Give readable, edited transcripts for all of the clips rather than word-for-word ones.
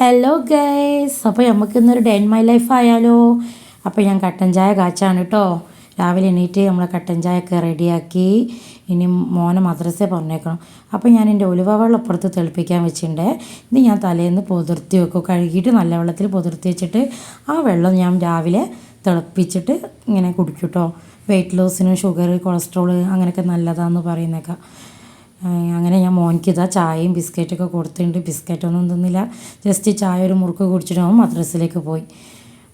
Hello guys, അപ്പോൾ നമുക്കിന്നൊരു day in my life ആയാലോ. അപ്പോൾ ഞാൻ കട്ടൻ ചായ കാച്ചാണ് കേട്ടോ. രാവിലെ എണീറ്റ് നമ്മൾ കട്ടൻ ചായയൊക്കെ റെഡിയാക്കി. ഇനി മോനെ മദ്രസയിൽ പറഞ്ഞേക്കണം. അപ്പോൾ ഞാൻ എൻ്റെ ഉലുവ വെള്ളം അപ്പുറത്ത് തിളപ്പിക്കാൻ വെച്ചിട്ടുണ്ട്. ഇത് ഞാൻ തലേന്ന് പൊതിർത്തി വെക്കും, കഴുകിയിട്ട് നല്ല വെള്ളത്തിൽ പൊതിർത്തി വെച്ചിട്ട് ആ വെള്ളം ഞാൻ രാവിലെ തിളപ്പിച്ചിട്ട് ഇങ്ങനെ കുടിക്കും കേട്ടോ. വെയിറ്റ് ലോസിനും ഷുഗർ, കൊളസ്ട്രോൾ അങ്ങനെയൊക്കെ നല്ലതാണെന്ന് പറയുന്നേക്കാം. അങ്ങനെ ഞാൻ മോനിക്ക് ഇതാ ചായയും ബിസ്ക്കറ്റൊക്കെ കൊടുത്തിട്ടുണ്ട്. ബിസ്ക്കറ്റൊന്നും തിന്നില്ല, ജസ്റ്റ് ചായ ഒരു മുറുക്ക് കുടിച്ചിട്ട് അവൻ മദ്രസയിലേക്ക് പോയി.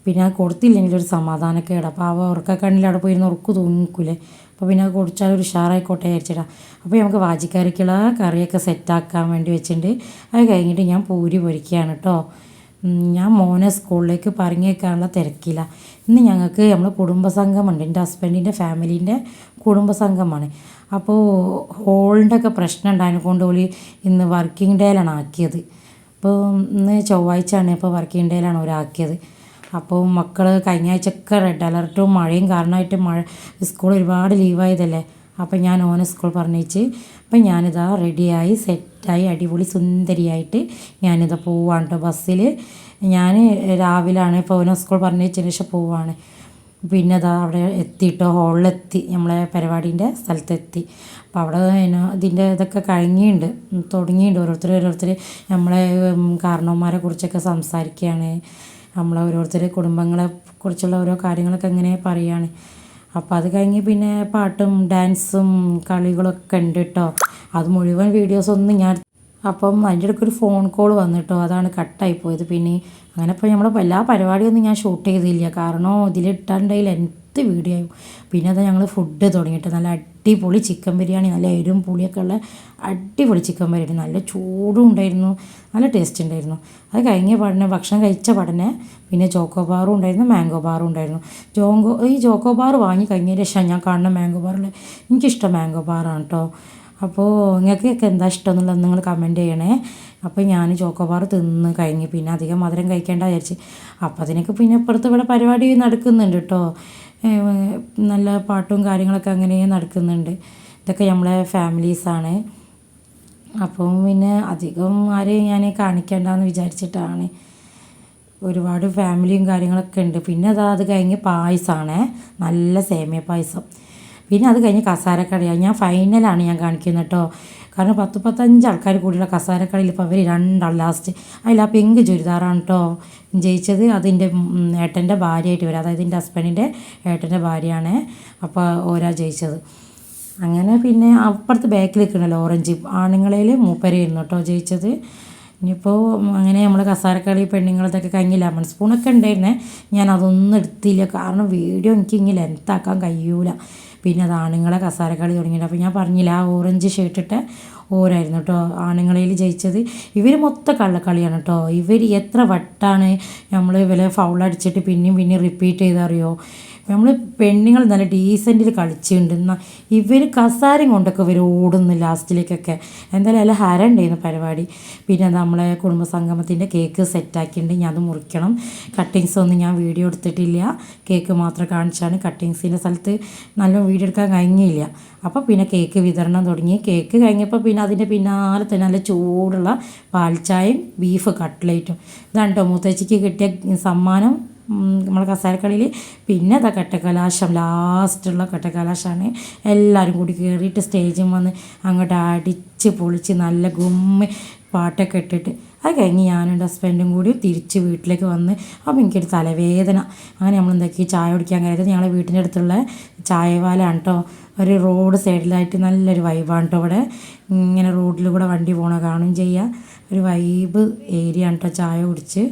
പിന്നെ അത് കൊടുത്തില്ലെങ്കിൽ ഒരു സമാധാനക്കേടാ. അപ്പോൾ അവ ഉറക്കക്കണ്ണിൽ അവിടെ പോയിരുന്ന ഉറക്ക് തൂങ്ങിക്കൂലേ. അപ്പോൾ പിന്നെ അത് കുടിച്ചാൽ ഒരു ഉഷാറായിക്കോട്ടെ വിചാരിച്ചിട്ടാ. അപ്പോൾ നമുക്ക് വാജിക്കറിക്കുള്ള കറിയൊക്കെ സെറ്റാക്കാൻ വേണ്ടി വെച്ചിട്ടുണ്ട്. അത് കഴിഞ്ഞിട്ട് ഞാൻ പൂരി പൊരിക്കുകയാണ് കേട്ടോ. ഞാൻ മോനെ സ്കൂളിലേക്ക് പറഞ്ഞേക്കാനുള്ള തിരക്കില്ല. ഇന്ന് ഞങ്ങൾക്ക് നമ്മൾ കുടുംബസംഘമുണ്ട്, എൻ്റെ ഹസ്ബൻഡിൻ്റെ ഫാമിലീൻ്റെ കുടുംബസംഘമാണ്. അപ്പോൾ ഹോളിൻ്റെ ഒക്കെ പ്രശ്നം ഉണ്ടായതിനെ കൊണ്ട് ഓല് ഇന്ന് വർക്കിംഗ് ഡേയിലാണ് ആക്കിയത്. അപ്പോൾ ഇന്ന് ചൊവ്വാഴ്ചയാണ്, ഇപ്പോൾ വർക്കിംഗ് ഡേയിലാണ് ഓരാക്കിയത്. അപ്പോൾ മക്കൾ കഴിഞ്ഞ ആഴ്ചയൊക്കെ റെഡ് അലർട്ടും മഴയും കാരണമായിട്ട് സ്കൂൾ ഒരുപാട് ലീവായതല്ലേ. അപ്പോൾ ഞാൻ ഓനെ സ്കൂൾ പറഞ്ഞേച്ച് അപ്പം ഞാനിതാ റെഡിയായി സെറ്റായി അടിപൊളി സുന്ദരിയായിട്ട് ഞാനിതാ പോവാണ് കേട്ടോ. ബസ്സിൽ ഞാൻ രാവിലെയാണ് ഇപ്പോൾ ഓനെ സ്കൂൾ പറഞ്ഞതിന് ശേഷം പോവാണ്. പിന്നെ അതാ അവിടെ എത്തിയിട്ടോ, ഹോളിലെത്തി, നമ്മളെ പരിപാടീൻ്റെ സ്ഥലത്തെത്തി. അപ്പോൾ അവിടെ ഇതിൻ്റെ ഇതൊക്കെ കഴിഞ്ഞിട്ടുണ്ട്, തുടങ്ങിയിട്ടുണ്ട്. ഓരോരുത്തർ നമ്മളെ കാരണവന്മാരെ കുറിച്ചൊക്കെ സംസാരിക്കുകയാണ്. നമ്മളെ ഓരോരുത്തർ കുടുംബങ്ങളെ കുറിച്ചുള്ള ഓരോ കാര്യങ്ങളൊക്കെ ഇങ്ങനെ പറയുകയാണ്. അപ്പോൾ അത് കഴിഞ്ഞ് പിന്നെ പാട്ടും ഡാൻസും കളികളൊക്കെ ഉണ്ട് കേട്ടോ. അത് മുഴുവൻ വീഡിയോസൊന്നും ഞാൻ അപ്പം അതിൻ്റെ ഇടയ്ക്ക് ഒരു ഫോൺ കോൾ വന്നിട്ടോ, അതാണ് കട്ടായി പോയത്. പിന്നെ അങ്ങനെ ഇപ്പോൾ നമ്മൾ എല്ലാ പരിപാടിയൊന്നും ഞാൻ ഷൂട്ട് ചെയ്തില്ല, കാരണം ഇതിലിട്ടാണ്ടെങ്കിൽ എന്ത് വീഡിയോ ആയും. പിന്നെ അത് ഞങ്ങൾ ഫുഡ് തുടങ്ങിയിട്ട് നല്ല അടിപൊളി ചിക്കൻ ബിരിയാണി, നല്ല എരും പുളിയൊക്കെ ഉള്ള അടിപൊളി ചിക്കൻ ബിരിയാണി, നല്ല ചൂടും ഉണ്ടായിരുന്നു, നല്ല ടേസ്റ്റ് ഉണ്ടായിരുന്നു. അത് കഴിഞ്ഞ പാടിനെ ഭക്ഷണം കഴിച്ച പാടിനെ പിന്നെ ചോക്കോ ബാറും ഉണ്ടായിരുന്നു, മാംഗോ ബാറും ഉണ്ടായിരുന്നു. ഈ ചോക്കോ ബാർ വാങ്ങി കഴിഞ്ഞതിന് ശേഷം ഞാൻ കാണുന്ന മാംഗോ ബാറിൽ എനിക്കിഷ്ടം മാംഗോ ബാറാണ് കേട്ടോ. അപ്പോൾ നിങ്ങൾക്കൊക്കെ എന്താ ഇഷ്ടം എന്നുള്ളത് നിങ്ങൾ കമൻറ്റ് ചെയ്യണേ. അപ്പോൾ ഞാൻ ചോക്കോബാർ തിന്ന് കഴിഞ്ഞ് പിന്നെ അധികം മധുരം കഴിക്കേണ്ട വിചാരിച്ച്. അപ്പോൾ അതിനൊക്കെ പിന്നെ ഇപ്പുറത്ത് ഇവിടെ പരിപാടി നടക്കുന്നുണ്ട് കേട്ടോ. നല്ല പാട്ടും കാര്യങ്ങളൊക്കെ അങ്ങനെ നടക്കുന്നുണ്ട്. ഇതൊക്കെ നമ്മളെ ഫാമിലീസാണ്. അപ്പം പിന്നെ അധികം ആരെയും ഞാൻ കാണിക്കേണ്ടെന്ന് വിചാരിച്ചിട്ടാണ്. ഒരുപാട് ഫാമിലിയും കാര്യങ്ങളൊക്കെ ഉണ്ട്. പിന്നെ അത് കഴിഞ്ഞ് പായസമാണ്, നല്ല സേമിയ പായസം. പിന്നെ അത് കഴിഞ്ഞ് കസാരക്കളിയാണ്. ഞാൻ ഫൈനലാണ് ഞാൻ കാണിക്കുന്നത് കേട്ടോ. കാരണം 10-15 ആൾക്കാർ കൂടിയുള്ള കസാരക്കളിയിൽ ഇപ്പോൾ അവർ രണ്ടാൾ ലാസ്റ്റ് അതിൽ ആ പിങ്ക് ചുരിദാറാണ് കേട്ടോ ജയിച്ചത്. അതിൻ്റെ ഏട്ടൻ്റെ ഭാര്യയായിട്ട് വരും, അതായത് എൻ്റെ ഹസ്ബൻഡിൻ്റെ ഏട്ടൻ്റെ ഭാര്യയാണ്. അപ്പോൾ ഓരാ ജയിച്ചത്. അങ്ങനെ പിന്നെ അപ്പുറത്ത് ബാക്കിൽ നിൽക്കണല്ലോ ഓറഞ്ച്, ആണുങ്ങളിൽ മൂപ്പരായിരുന്നു കേട്ടോ ജയിച്ചത്. ഇനിയിപ്പോൾ അങ്ങനെ നമ്മൾ കസാരക്കളി പെണ്ണുങ്ങളതൊക്കെ കഴിഞ്ഞ് ലെമൺ സ്പൂണൊക്കെ ഉണ്ടായിരുന്നേ, ഞാൻ അതൊന്നും എടുത്തില്ല, കാരണം വീഡിയോ എനിക്ക് ഇങ്ങനെ ലെങ്ത്താക്കാൻ കഴിയൂല. പിന്നെ അത് ആണുങ്ങളെ കസാരക്കളി തുടങ്ങിയിട്ട് അപ്പോൾ ഞാൻ പറഞ്ഞില്ല ആ ഓറഞ്ച് ഷർട്ടിട്ട് ഓരായിരുന്നു കേട്ടോ ആണുങ്ങളിൽ ജയിച്ചത്. ഇവർ മൊത്തം കള്ളക്കളിയാണ് കേട്ടോ. ഇവർ എത്ര വട്ടാണ് നമ്മൾ ഇവരെ ഫൗളടിച്ചിട്ട് പിന്നെയും റിപ്പീറ്റ് ചെയ്തറിയോ. നമ്മൾ പെണ്ണുങ്ങൾ നല്ല ഡീസൻറ്റിൽ കളിച്ചിട്ടുണ്ട്. എന്നാൽ ഇവർ കസാരയും കൊണ്ടൊക്കെ ഇവർ ഓടുന്നു ലാസ്റ്റിലേക്കൊക്കെ. എന്തായാലും നല്ല ഹരം ഉണ്ടായിരുന്നു പരിപാടി. പിന്നെ നമ്മളെ കുടുംബസംഗമത്തിൻ്റെ കേക്ക് സെറ്റാക്കിയിട്ടുണ്ട്, ഞാൻ അത് മുറിക്കണം. കട്ടിങ്സ് ഒന്നും ഞാൻ വീഡിയോ എടുത്തിട്ടില്ല, കേക്ക് മാത്രം കാണിച്ചാണ്. കട്ടിങ്സിൻ്റെ സ്ഥലത്ത് നല്ല വീഡിയോ എടുക്കാൻ കഴിഞ്ഞില്ല. അപ്പോൾ പിന്നെ കേക്ക് വിതരണം തുടങ്ങി. കേക്ക് കഴിഞ്ഞപ്പോൾ പിന്നെ അതിൻ്റെ പിന്നാലെ തന്നെ നല്ല ചൂടുള്ള പാൽച്ചായയും ബീഫ് കട്ട്ലേറ്റും. ഇതാണ് കേട്ടോ മൂത്തേച്ചിക്ക് കിട്ടിയ സമ്മാനം നമ്മളെ കസാരക്കളിയിൽ. പിന്നെ അതാ കട്ടക്കലാശം, ലാസ്റ്റുള്ള കട്ടക്കലാശമാണ്. എല്ലാവരും കൂടി കയറിയിട്ട് സ്റ്റേജിൽ വന്ന് അങ്ങോട്ട് അടിച്ച് പൊളിച്ച് നല്ല ഗുമ്മി പാട്ടൊക്കെ ഇട്ടിട്ട് അത് കഴിഞ്ഞ് ഞാനും എൻ്റെ ഹസ്ബൻഡും കൂടി തിരിച്ച് വീട്ടിലേക്ക് വന്ന്. അപ്പോൾ എനിക്കൊരു തലവേദന. അങ്ങനെ നമ്മൾ എന്താക്കി ചായ കുടിക്കാൻ കയറിയത് ഞങ്ങളെ വീട്ടിൻ്റെ അടുത്തുള്ള ചായവാലാണ് കേട്ടോ. ഒരു റോഡ് സൈഡിലായിട്ട് നല്ലൊരു വൈബാണ് കേട്ടോ. ഇവിടെ ഇങ്ങനെ റോഡിൽ കൂടെ വണ്ടി പോകണ കാണും ചെയ്യുക, ഒരു വൈബ് ഏരിയ ആണ് കേട്ടോ. ചായ കുടിച്ച്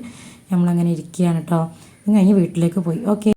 നമ്മളങ്ങനെ ഇരിക്കുകയാണ് കേട്ടോ. കഴിഞ്ഞ് വീട്ടിലേക്ക് പോയി. ഓക്കെ.